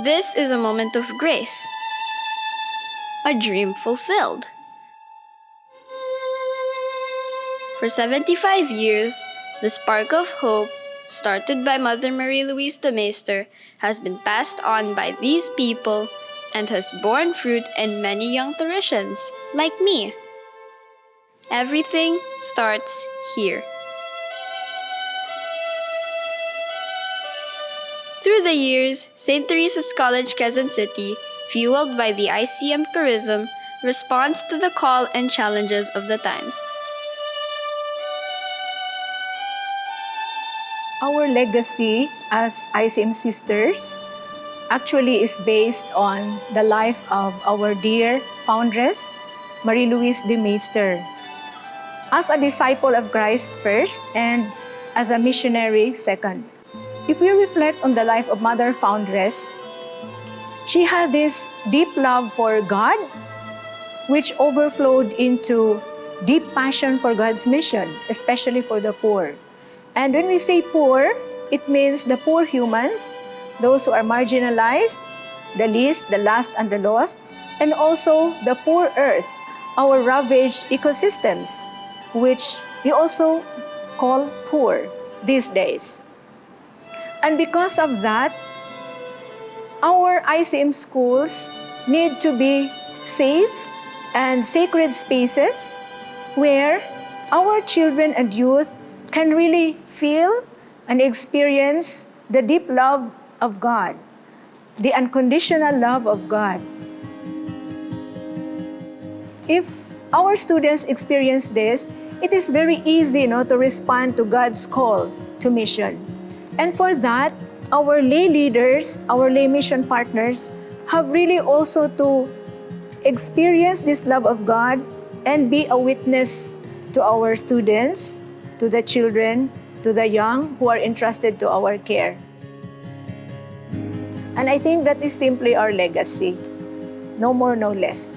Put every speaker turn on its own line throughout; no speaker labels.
This is a moment of grace, a dream fulfilled. For 75 years, the spark of hope, started by Mother Marie-Louise de Maistre, has been passed on by these people and has borne fruit in many young Theresians, like me. Everything starts here. Through the years, St. Teresa's College, Quezon City, fueled by the ICM charism, responds to the call and challenges of the times.
Our legacy as ICM sisters actually is based on the life of our dear foundress, Marie-Louise de Maistre. As a disciple of Christ first and as a missionary second. If we reflect on the life of Mother Foundress, she had this deep love for God, which overflowed into deep passion for God's mission, especially for the poor. And when we say poor, it means the poor humans, those who are marginalized, the least, the last, and the lost, and also the poor earth, our ravaged ecosystems, which we also call poor these days. And because of that, our ICM schools need to be safe and sacred spaces where our children and youth can really feel and experience the deep love of God, the unconditional love of God. If our students experience this, it is very easy to respond to God's call to mission. And for that, our lay leaders, our lay mission partners, have really also to experience this love of God and be a witness to our students, to the children, to the young who are entrusted to our care. And I think that is simply our legacy. No more, no less.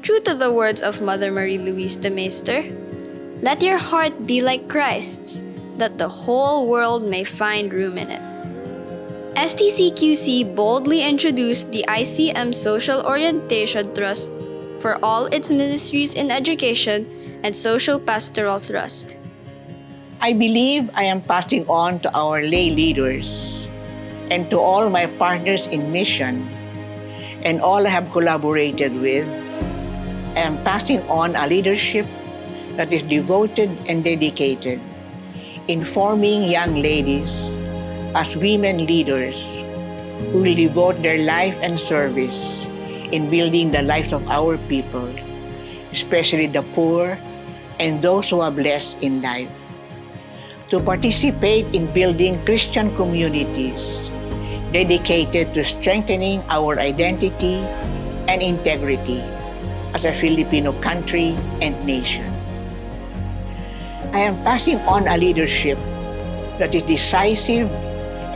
True to the words of Mother Marie-Louise de Maistre, let your heart be like Christ's, that the whole world may find room in it. STCQC boldly introduced the ICM Social Orientation Trust for all its ministries in education and social pastoral thrust.
I believe I am passing on to our lay leaders and to all my partners in mission and all I have collaborated with. I am passing on a leadership that is devoted and dedicated in forming young ladies as women leaders who will devote their life and service in building the lives of our people, especially the poor and those who are blessed in life, to participate in building Christian communities dedicated to strengthening our identity and integrity as a Filipino country and nation. I am passing on a leadership that is decisive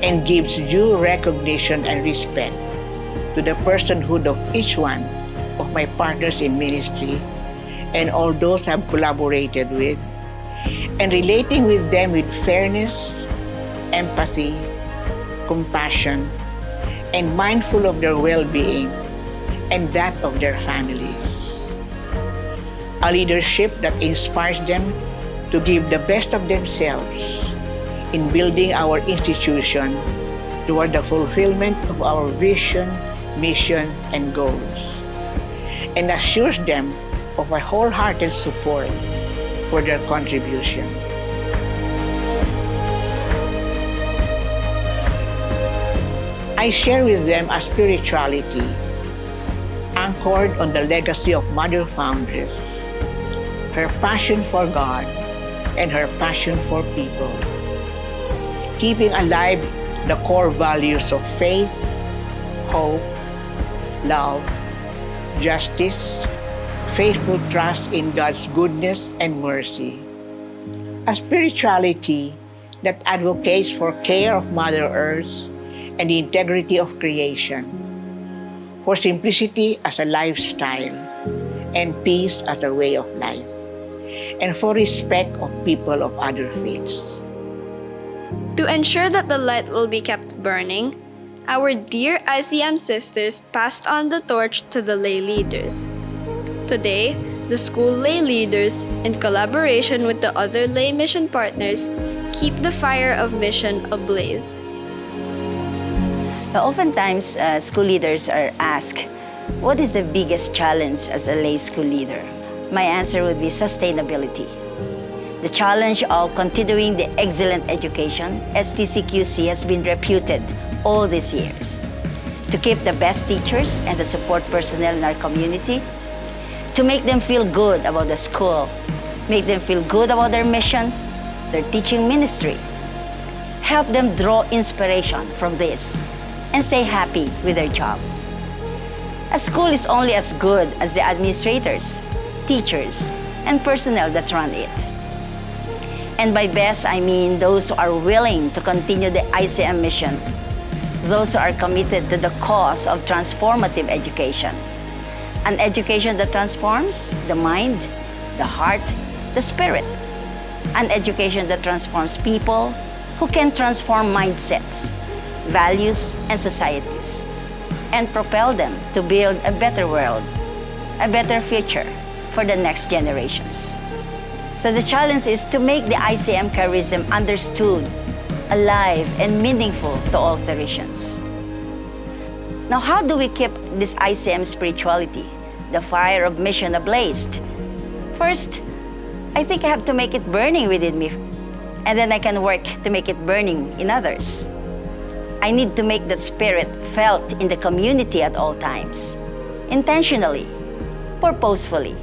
and gives due recognition and respect to the personhood of each one of my partners in ministry and all those I have collaborated with, and relating with them with fairness, empathy, compassion, and mindful of their well-being and that of their families. A leadership that inspires them to give the best of themselves in building our institution toward the fulfillment of our vision, mission, and goals, and assures them of a wholehearted support for their contribution. I share with them a spirituality anchored on the legacy of Mother Foundress, her passion for God and her passion for people, keeping alive the core values of faith, hope, love, justice, faithful trust in God's goodness and mercy. A spirituality that advocates for care of Mother Earth and the integrity of creation, for simplicity as a lifestyle and peace as a way of life, and for respect of people of other faiths.
To ensure that the light will be kept burning, our dear ICM sisters passed on the torch to the lay leaders. Today, the school lay leaders, in collaboration with the other lay mission partners, keep the fire of mission ablaze.
Now, oftentimes, school leaders are asked, what is the biggest challenge as a lay school leader? My answer would be sustainability. The challenge of continuing the excellent education, STCQC has been reputed all these years. To keep the best teachers and the support personnel in our community, to make them feel good about the school, make them feel good about their mission, their teaching ministry. Help them draw inspiration from this and stay happy with their job. A school is only as good as the administrators, teachers, and personnel that run it. And by best, I mean those who are willing to continue the ICM mission, those who are committed to the cause of transformative education. An education that transforms the mind, the heart, the spirit. An education that transforms people who can transform mindsets, values, and societies, and propel them to build a better world, a better future for the next generations. So the challenge is to make the ICM charism understood, alive, and meaningful to all Theresians. Now, how do we keep this ICM spirituality, the fire of mission, ablaze? First, I think I have to make it burning within me, and then I can work to make it burning in others. I need to make that spirit felt in the community at all times, intentionally, purposefully,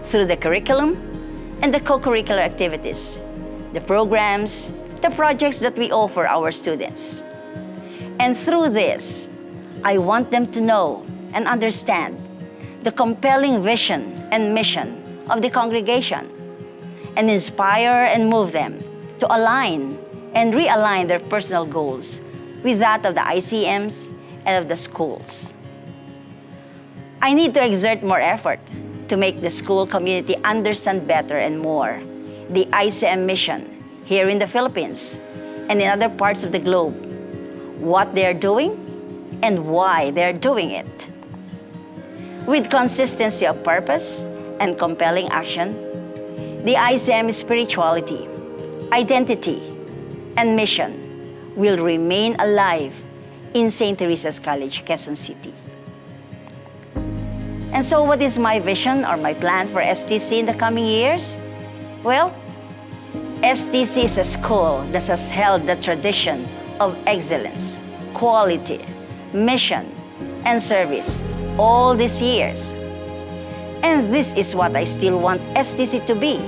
through the curriculum and the co-curricular activities, the programs, the projects that we offer our students. And through this, I want them to know and understand the compelling vision and mission of the congregation and inspire and move them to align and realign their personal goals with that of the ICMs and of the schools. I need to exert more effort to make the school community understand better and more the ICM mission here in the Philippines and in other parts of the globe, what they are doing and why they are doing it. With consistency of purpose and compelling action, the ICM spirituality, identity, and mission will remain alive in St. Teresa's College, Quezon City. And so what is my vision or my plan for STC in the coming years? Well, STC is a school that has held the tradition of excellence, quality, mission, and service all these years. And this is what I still want STC to be.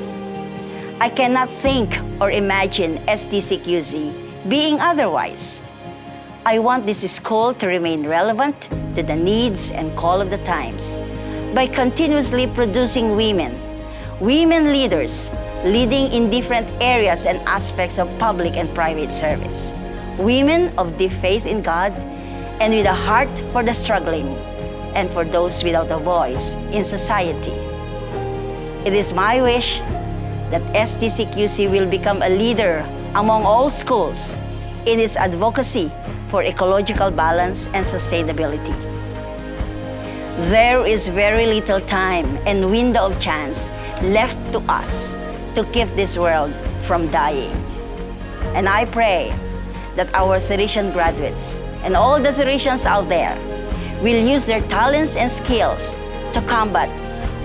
I cannot think or imagine STCQC being otherwise. I want this school to remain relevant to the needs and call of the times by continuously producing women leaders leading in different areas and aspects of public and private service, women of deep faith in God and with a heart for the struggling and for those without a voice in society. It is my wish that STCQC will become a leader among all schools in its advocacy for ecological balance and sustainability. There is very little time and window of chance left to us to keep this world from dying. And I pray that our Teresian graduates and all the Theresians out there will use their talents and skills to combat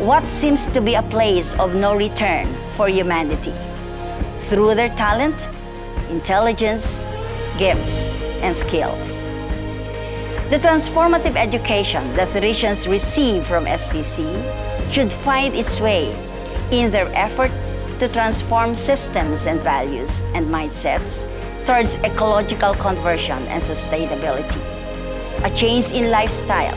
what seems to be a place of no return for humanity through their talent, intelligence, gifts, and skills. The transformative education that Theresians receive from STC should find its way in their effort to transform systems and values and mindsets towards ecological conversion and sustainability. A change in lifestyle,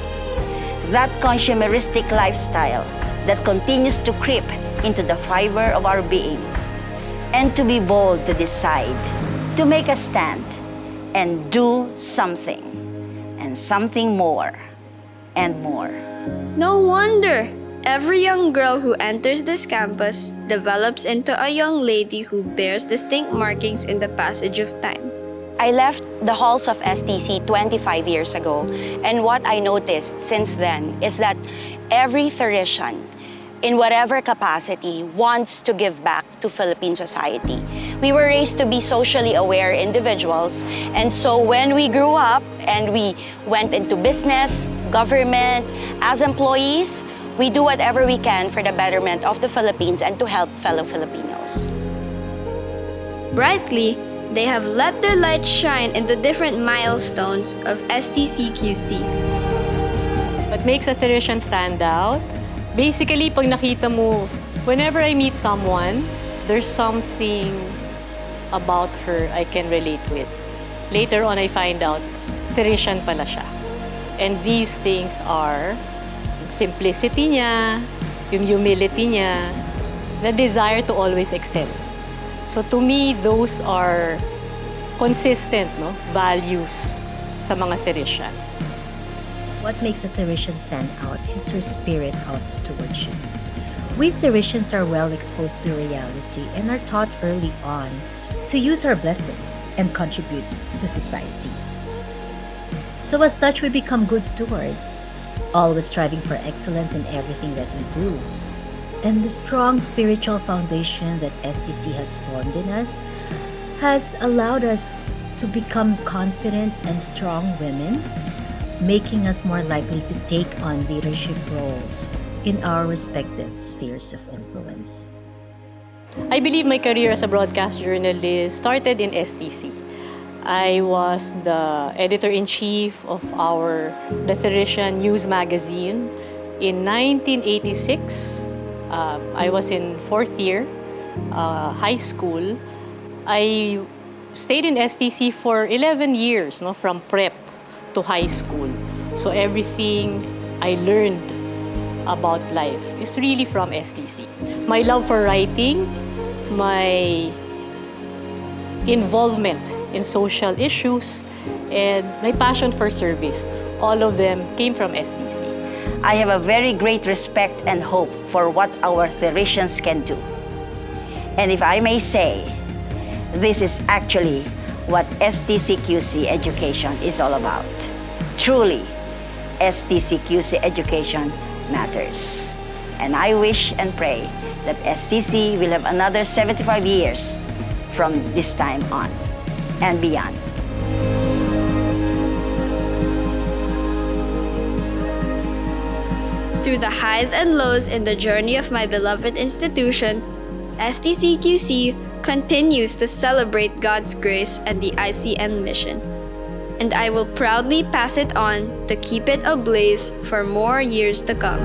that consumeristic lifestyle that continues to creep into the fiber of our being, and to be bold to decide, to make a stand, and do something, and something more, and more.
No wonder every young girl who enters this campus develops into a young lady who bears distinct markings in the passage of time.
I left the halls of STC 25 years ago, and what I noticed since then is that every Theresian, in whatever capacity, wants to give back to Philippine society. We were raised to be socially aware individuals, and so when we grew up and we went into business, government, as employees, we do whatever we can for the betterment of the Philippines and to help fellow Filipinos.
Brightly, they have let their light shine in the different milestones of STCQC.
What makes a Teresian stand out? Basically, pag nakita mo, whenever I meet someone, there's something about her I can relate with. Later on, I find out, Teresian pala siya. And these things are yung simplicity niya, yung humility niya, the desire to always excel. So to me, those are consistent values sa mga Teresian.
What makes a Theresian stand out is her spirit of stewardship. We Theresians are well exposed to reality and are taught early on to use our blessings and contribute to society. So as such, we become good stewards, always striving for excellence in everything that we do. And the strong spiritual foundation that STC has formed in us has allowed us to become confident and strong women, making us more likely to take on leadership roles in our respective spheres of influence.
I believe my career as a broadcast journalist started in STC. I was the editor-in-chief of the Theresian news magazine in 1986. I was in 4th year high school. I stayed in STC for 11 years, from prep to high school. So everything I learned about life is really from STC. My love for writing, my involvement in social issues, and my passion for service, all of them came from STC.
I have a very great respect and hope for what our Theresians can do. And if I may say, this is actually what STCQC education is all about. Truly, STCQC education matters. And I wish and pray that STC will have another 75 years from this time on and beyond.
Through the highs and lows in the journey of my beloved institution, STCQC continues to celebrate God's grace and the ICN mission. And I will proudly pass it on to keep it ablaze for more years to come.